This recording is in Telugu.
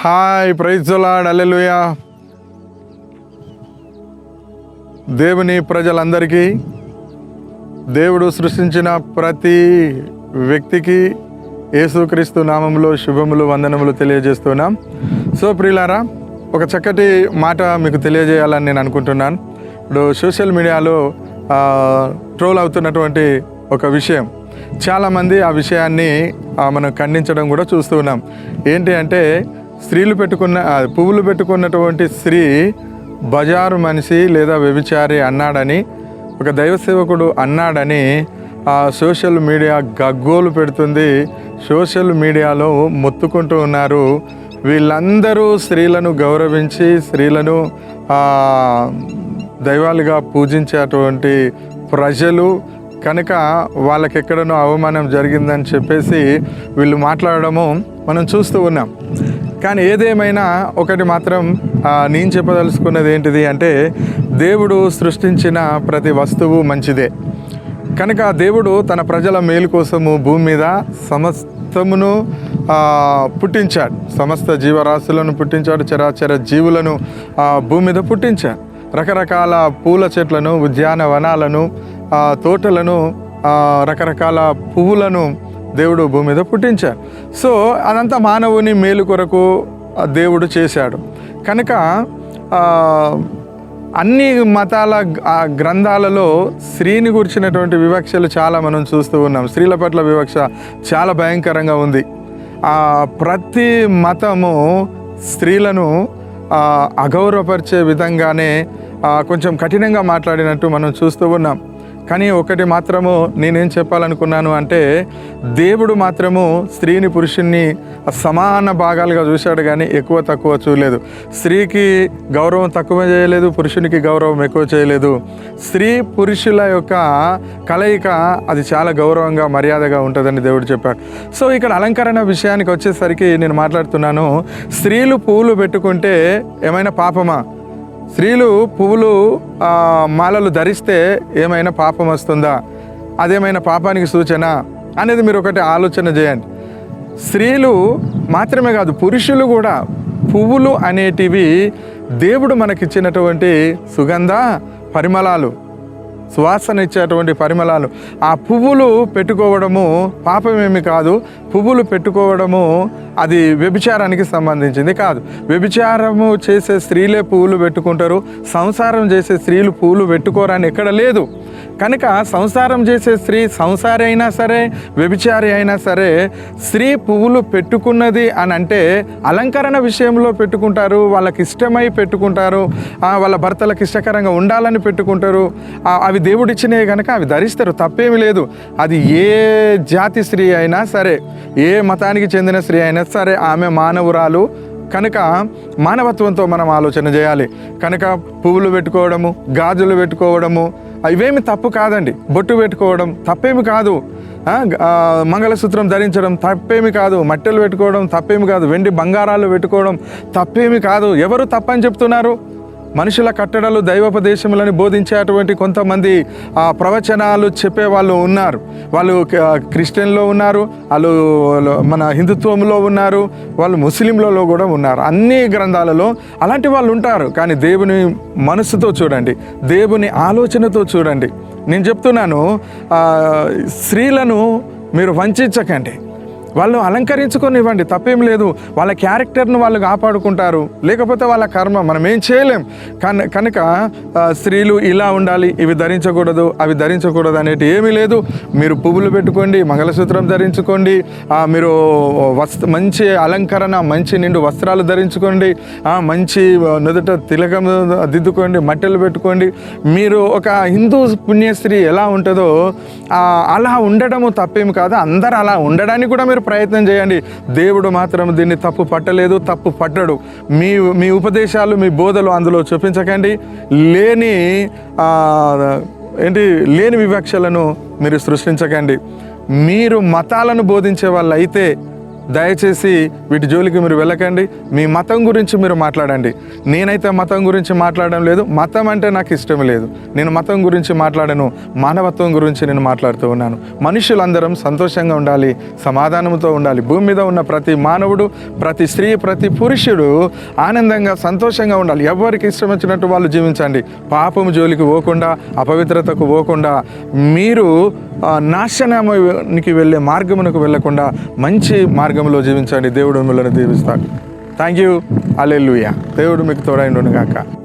హాయ్, ప్రైజ్ ది లార్డ్, హల్లెలూయా. దేవుని ప్రజలందరికీ, దేవుడు సృష్టించిన ప్రతి వ్యక్తికి యేసుక్రీస్తు నామములో శుభములు, వందనములు తెలియజేస్తున్నాం. సో ప్రియులారా, ఒక చక్కటి మాట మీకు తెలియజేయాలని నేను అనుకుంటున్నాను. ఇప్పుడు సోషల్ మీడియాలో ట్రోల్ అవుతున్నటువంటి ఒక విషయం, చాలామంది ఆ విషయాన్ని మనం ఖండించడం కూడా చూస్తూ ఉన్నాం. ఏంటి అంటే, పువ్వులు పెట్టుకున్నటువంటి స్త్రీ బజారు మనిషి లేదా వ్యభిచారి అన్నాడని, ఒక దైవ సేవకుడు అన్నాడని సోషల్ మీడియా గగ్గోలు పెడుతుంది. సోషల్ మీడియాలో మొత్తుకుంటూ ఉన్నారు. వీళ్ళందరూ స్త్రీలను గౌరవించి, స్త్రీలను దైవాలుగా పూజించేటువంటి ప్రజలు కనుక వాళ్ళకెక్కడనో అవమానం జరిగిందని చెప్పేసి వీళ్ళు మాట్లాడడము మనం చూస్తూ ఉన్నాం. కానీ ఏదేమైనా ఒకటి మాత్రం నేను చెప్పదలుచుకున్నది ఏంటిది అంటే, దేవుడు సృష్టించిన ప్రతి వస్తువు మంచిదే. కనుక దేవుడు తన ప్రజల మేలు కోసము భూమి మీద సమస్తమును పుట్టించాడు. సమస్త జీవరాశులను పుట్టించాడు, చరాచర జీవులను భూమి మీద పుట్టించాడు. రకరకాల పూల చెట్లను, ఉద్యానవనాలను, తోటలను, రకరకాల పువ్వులను దేవుడు భూమి మీద పుట్టించాడు. సో అదంతా మానవుని మేలు కొరకు దేవుడు చేశాడు. కనుక అన్ని మతాల గ్రంథాలలో స్త్రీని గురించినటువంటి వివక్షలు చాలా మనం చూస్తూ ఉన్నాం. స్త్రీల పట్ల వివక్ష చాలా భయంకరంగా ఉంది. ప్రతి మతము స్త్రీలను అగౌరవపరిచే విధంగానే కొంచెం కఠినంగా మాట్లాడినట్టు మనం చూస్తూ ఉన్నాం. కానీ ఒకటి మాత్రము నేనేం చెప్పాలనుకున్నాను అంటే, దేవుడు మాత్రము స్త్రీని పురుషుణ్ణి సమాన భాగాలుగా చూశాడు, కానీ ఎక్కువ తక్కువ చూడలేదు. స్త్రీకి గౌరవం తక్కువ చేయలేదు, పురుషునికి గౌరవం ఎక్కువ చేయలేదు. స్త్రీ పురుషుల యొక్క కలయిక అది చాలా గౌరవంగా, మర్యాదగా ఉంటుందని దేవుడు చెప్పాడు. సో ఇక్కడ అలంకరణ విషయానికి వచ్చేసరికి నేను మాట్లాడుతున్నాను. స్త్రీలు పువ్వులు పెట్టుకుంటే ఏమైనా పాపమా? స్త్రీలు పువ్వులు మాలలు ధరిస్తే ఏమైనా పాపం వస్తుందా? అదేమైనా పాపానికి సూచన అనేది మీరు ఒకటి ఆలోచన చేయండి. స్త్రీలు మాత్రమే కాదు, పురుషులు కూడా పువ్వులు అనేటివి దేవుడు మనకిచ్చినటువంటి సుగంధ పరిమళాలు, సువాసన ఇచ్చేటువంటి పరిమళాలు. ఆ పువ్వులు పెట్టుకోవడము పాపమేమి కాదు. పువ్వులు పెట్టుకోవడము అది వ్యభిచారానికి సంబంధించింది కాదు. వ్యభిచారము చేసే స్త్రీలే పువ్వులు పెట్టుకుంటారు, సంసారం చేసే స్త్రీలు పువ్వులు పెట్టుకోరని ఎక్కడ లేదు. కనుక సంసారం చేసే స్త్రీ సంసారి అయినా సరే, వ్యభిచారి అయినా సరే, స్త్రీ పువ్వులు పెట్టుకున్నది అని అంటే అలంకరణ విషయంలో పెట్టుకుంటారు, వాళ్ళకి ఇష్టమై పెట్టుకుంటారు, వాళ్ళ భర్తలకు ఇష్టకరంగా ఉండాలని పెట్టుకుంటారు. అవి దేవుడిచ్చినవి కనుక అవి ధరిస్తారు, తప్పేమి లేదు. అది ఏ జాతి స్త్రీ అయినా సరే, ఏ మతానికి చెందిన స్త్రీ అయినా సరే, ఆమె మానవురాలు కనుక మానవత్వంతో మనం ఆలోచన చేయాలి. కనుక పువ్వులు పెట్టుకోవడము, గాజులు పెట్టుకోవడము ఇవేమి తప్పు కాదండి. బొట్టు పెట్టుకోవడం తప్పేమి కాదు. మంగళసూత్రం ధరించడం తప్పేమి కాదు. మట్టెలు పెట్టుకోవడం తప్పేమి కాదు. వెండి బంగారాలు పెట్టుకోవడం తప్పేమి కాదు. ఎవరు తప్పని చెప్తున్నారు? మనుషుల కట్టడలు, దైవోపదేశములని బోధించేటువంటి కొంతమంది ప్రవచనాలు చెప్పేవాళ్ళు ఉన్నారు. వాళ్ళు క్రిస్టియన్లో ఉన్నారు, వాళ్ళు మన హిందుత్వంలో ఉన్నారు, వాళ్ళు ముస్లింలలో కూడా ఉన్నారు. అన్ని గ్రంథాలలో అలాంటి వాళ్ళు ఉంటారు. కానీ దేవుని మనసుతో చూడండి, దేవుని ఆలోచనతో చూడండి. నేను చెప్తున్నాను, స్త్రీలను మీరు వంచకండి. వాళ్ళు అలంకరించుకొనివ్వండి, తప్పేం లేదు. వాళ్ళ క్యారెక్టర్ను వాళ్ళు కాపాడుకుంటారు, లేకపోతే వాళ్ళ కర్మ, మనం ఏం చేయలేం. కనుక స్త్రీలు ఇలా ఉండాలి, ఇవి ధరించకూడదు, అవి ధరించకూడదు అనేటి ఏమీ లేదు. మీరు పువ్వులు పెట్టుకోండి, మంగళసూత్రం ధరించుకోండి, మీరు మంచి అలంకరణ, మంచి నిండు వస్త్రాలు ధరించుకోండి, మంచి నుదుట తిలకం దిద్దుకోండి, మట్టెలు పెట్టుకోండి. మీరు ఒక హిందూ పుణ్యస్త్రీ ఎలా ఉంటుందో అలా ఉండడము తప్పేమి కాదు. అందరూ అలా ఉండడానికి కూడా మీరు ప్రయత్నం చేయండి. దేవుడు మాత్రం దీన్ని తప్పు పట్టలేదు, తప్పు పట్టడు. మీ ఉపదేశాలు, మీ బోధలు అందులో చూపించకండి. లేని వివక్షలను మీరు సృష్టించకండి. మీరు మతాలను బోధించే వాళ్ళు అయితే దయచేసి వీటి జోలికి మీరు వెళ్ళకండి. మీ మతం గురించి మీరు మాట్లాడండి. నేనైతే మతం గురించి మాట్లాడడం లేదు. మతం అంటే నాకు ఇష్టం లేదు. నేను మతం గురించి మాట్లాడను, మానవత్వం గురించి నేను మాట్లాడుతూ ఉన్నాను. మనుషులందరం సంతోషంగా ఉండాలి, సమాధానంతో ఉండాలి. భూమి మీద ఉన్న ప్రతి మానవుడు, ప్రతి స్త్రీ, ప్రతి పురుషుడు ఆనందంగా సంతోషంగా ఉండాలి. ఎవరికి ఇష్టం వచ్చినట్టు వాళ్ళు జీవించండి. పాపము జోలికి పోకుండా, అపవిత్రతకు పోకుండా, మీరు నాశనానికి వెళ్ళే మార్గమునకు వెళ్ళకుండా మంచి మార్గంలో జీవించండి. దేవుడు మిమ్మల్ని దీవిస్తాడు. Thank you. హల్లెలూయా. దేవుడు మీకు తోడైండును గాక.